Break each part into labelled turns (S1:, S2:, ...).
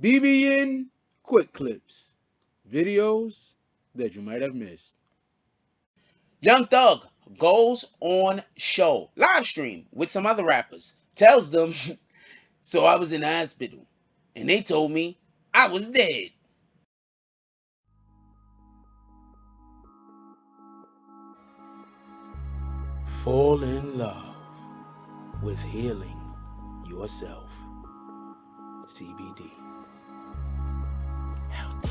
S1: BBN quick clips, videos that you might have missed.
S2: Young Thug goes on show, live stream with some other rappers, tells them, so I was in the hospital and they told me I was dead.
S1: Fall in love with healing yourself. CBD. Healthy.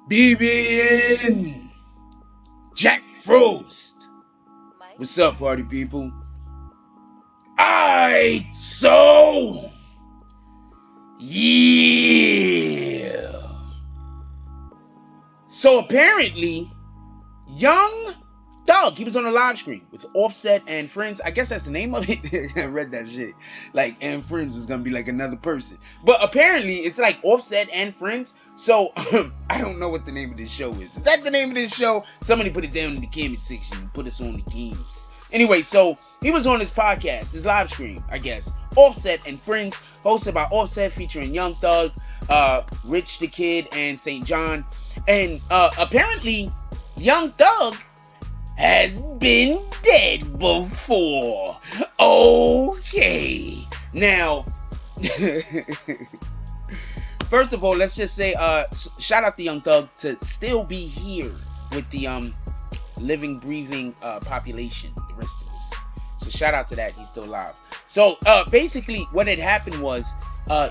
S1: BBN Jack Frost. What's up, party people? Alright, so yeah. So apparently, Young Thug, he was on a live stream with Offset and Friends. I guess that's the name of it. I read that shit. Like, and Friends was gonna be like another person. But apparently, it's like Offset and Friends. So, I don't know what the name of this show is. Is that the name of this show? Somebody put it down in the comment section and put us on the games. Anyway, so he was on his podcast, his live stream, I guess. Offset and Friends, hosted by Offset, featuring Young Thug, Rich the Kid, and St. John. And apparently, Young Thug has been dead before. Okay. Now, first of all, let's just say, shout out to Young Thug to still be here with the living, breathing population, the rest of us. So shout out to that, he's still alive. So basically, what had happened was,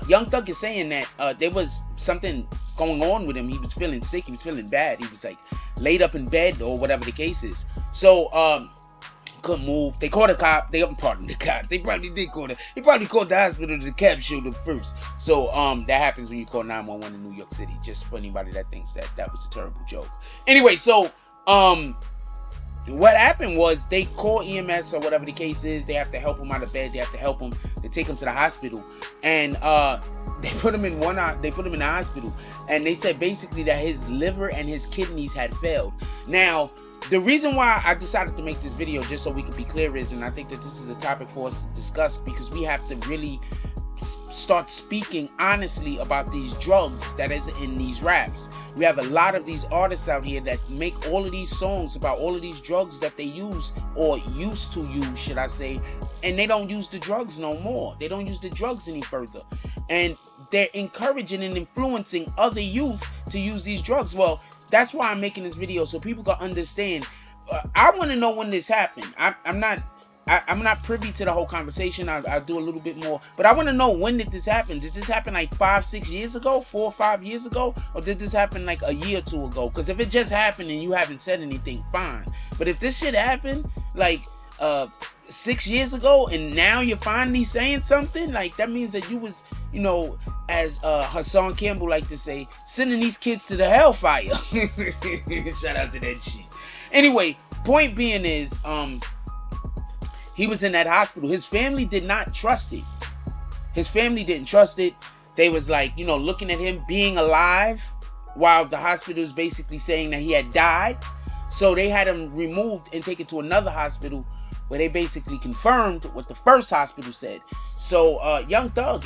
S1: Young Thug is saying that there was something going on with him. He was feeling sick. He was feeling bad. He was like laid up in bed or whatever the case is. So couldn't move. They called a cop. Pardon the cops. They probably did call He probably called the hospital. The cab showed up first. So that happens when you call 911 in New York City. Just for anybody that thinks that that was a terrible joke. Anyway, so what happened was they call EMS or whatever the case is. They have to help him out of bed. They have to help him. They take him to the hospital, and they put him in They put him in the hospital, and they said basically that his liver and his kidneys had failed. Now, the reason why I decided to make this video, just so we can be clear, is, and I think that this is a topic for us to discuss, because we have to really start speaking honestly about these drugs that is in these raps. We have a lot of these artists out here that make all of these songs about all of these drugs that they use, or used to use, should I say, and they don't use the drugs no more. They don't use the drugs any further, and they're encouraging and influencing other youth to use these drugs. Well, that's why I'm making this video, so people can understand. I want to know when this happened. I'm not privy to the whole conversation. I'll do a little bit more, but I want to know, when did this happen? Did this happen like 5-6 years ago, 4 or 5 years ago, or did this happen like a year or two ago? Because if it just happened and you haven't said anything, fine. But if this shit happened like 6 years ago and now you're finally saying something, like, that means that you was, you know, as Hassan Campbell like to say, sending these kids to the hellfire. Shout out to that shit. Anyway, point being is, he was in that hospital. His family did not trust it. His family didn't trust it. They was like, you know, looking at him being alive while the hospital is basically saying that he had died. So they had him removed and taken to another hospital where they basically confirmed what the first hospital said. So Young Thug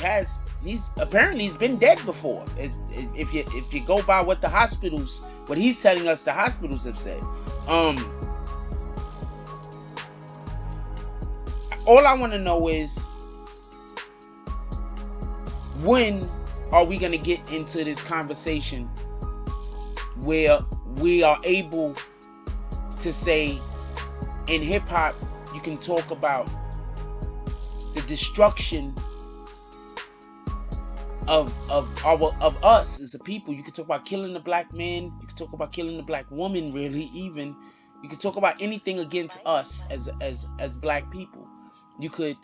S1: he's been dead before. If you go by what the hospitals, what he's telling us, the hospitals have said. All I want to know is, when are we going to get into this conversation where we are able to say, in hip hop, you can talk about the destruction of us as a people. You can talk about killing the black man. You can talk about killing the black woman. Really, even you can talk about anything against us as black people. You could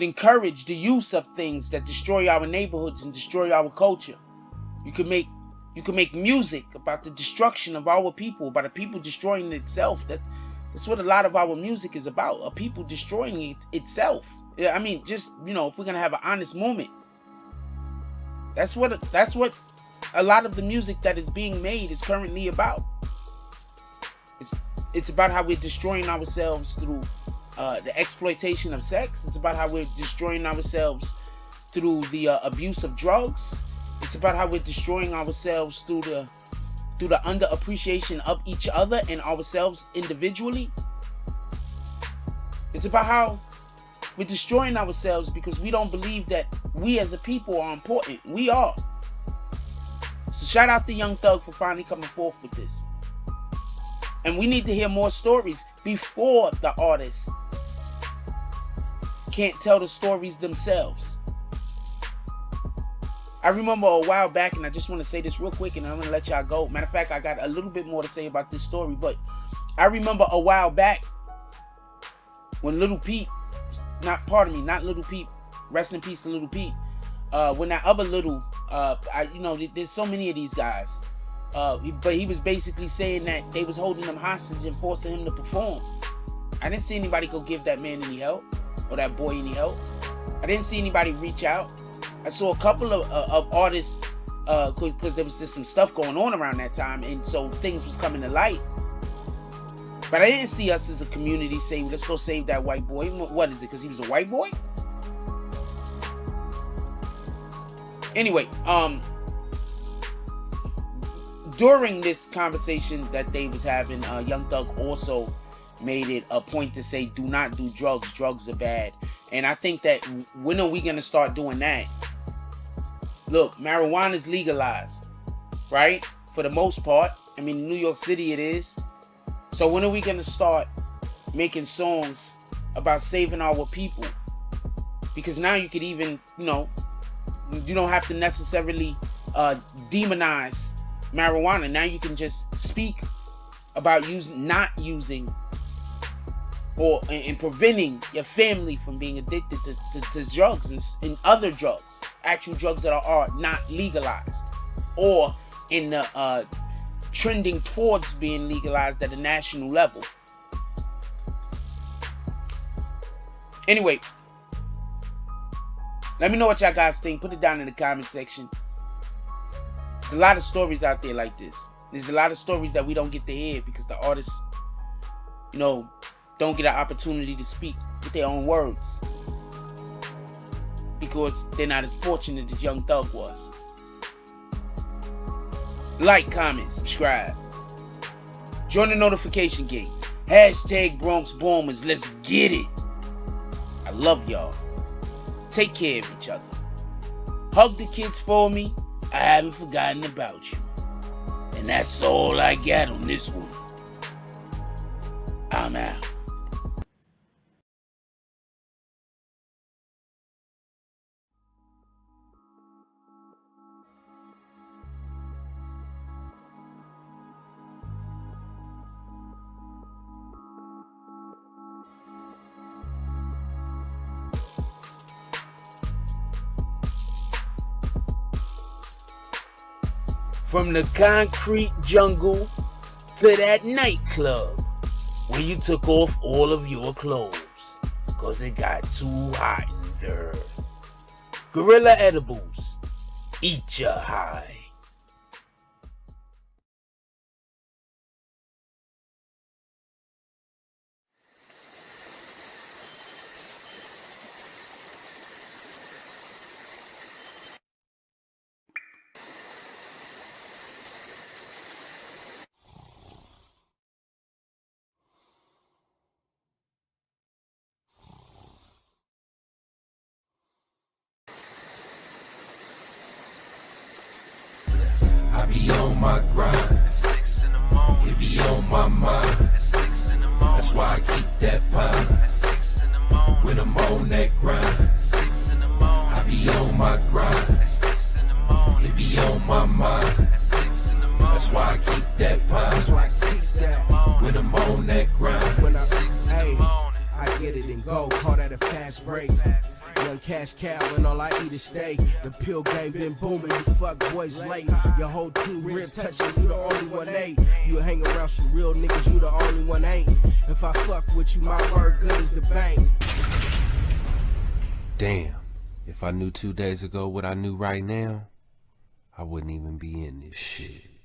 S1: encourage the use of things that destroy our neighborhoods and destroy our culture. You could make music about the destruction of our people, about a people destroying itself. That's what a lot of our music is about. A people destroying itself. I mean, just, you know, if we're gonna have an honest moment, that's what a lot of the music that is being made is currently about. It's about how we're destroying ourselves through the exploitation of sex. It's about how we're destroying ourselves through the abuse of drugs. It's about how we're destroying ourselves through the underappreciation of each other and ourselves individually. It's about how we're destroying ourselves because we don't believe that we as a people are important. We are. So shout out to Young Thug for finally coming forth with this. And we need to hear more stories before the artists can't tell the stories themselves. I remember a while back, and I just want to say this real quick, and I'm going to let y'all go. Matter of fact, I got a little bit more to say about this story, but I remember a while back when Little Peep, not Little Peep, rest in peace to Little Peep, when that other Little, there's so many of these guys, but he was basically saying that they was holding him hostage and forcing him to perform. I didn't see anybody go give that man any help, or that boy any help. I didn't see anybody reach out. I saw a couple of artists, because there was just some stuff going on around that time, and so things was coming to light. But I didn't see us as a community say, let's go save that white boy. What is it, because he was a white boy? Anyway, during this conversation that they was having, Young Thug also made it a point to say, do not do drugs. Drugs are bad. And I think that when are we going to start doing that? Look, marijuana is legalized, right? For the most part. I mean, in New York City it is. So when are we going to start making songs about saving our people? Because now you could even, you don't have to necessarily demonize marijuana. Now you can just speak about not using or in preventing your family from being addicted to drugs and other drugs, actual drugs that are not legalized or in the trending towards being legalized at a national level. Anyway, let me know what y'all guys think. Put it down in the comment section. There's a lot of stories out there like this. There's a lot of stories that we don't get to hear because the artists, don't get an opportunity to speak with their own words because they're not as fortunate as Young Thug was. Like, comment, subscribe. Join the notification gang. Hashtag Bronx Bombers. Let's get it. I love y'all. Take care of each other. Hug the kids for me. I haven't forgotten about you. And that's all I got on this one. I'm out. From the concrete jungle to that nightclub where you took off all of your clothes cause it got too hot in there. Gorilla Edibles, eat ya high.
S3: I be on my grind, it be on my mind. That's why I keep that pound when I'm on that grind. I be on my grind, it be on my mind. That's why I keep that pound when I'm on that grind.
S4: I get it and go, call that a fast break. Young cash cow and all I eat is steak. The pill game been booming, you fuck boys late. Your whole team rib touching, you the only one ain't. You hang around some real niggas, you the only one ain't. If I fuck with you, my word good as the bank.
S3: Damn, if I knew 2 days ago what I knew right now, I wouldn't even be in this shit.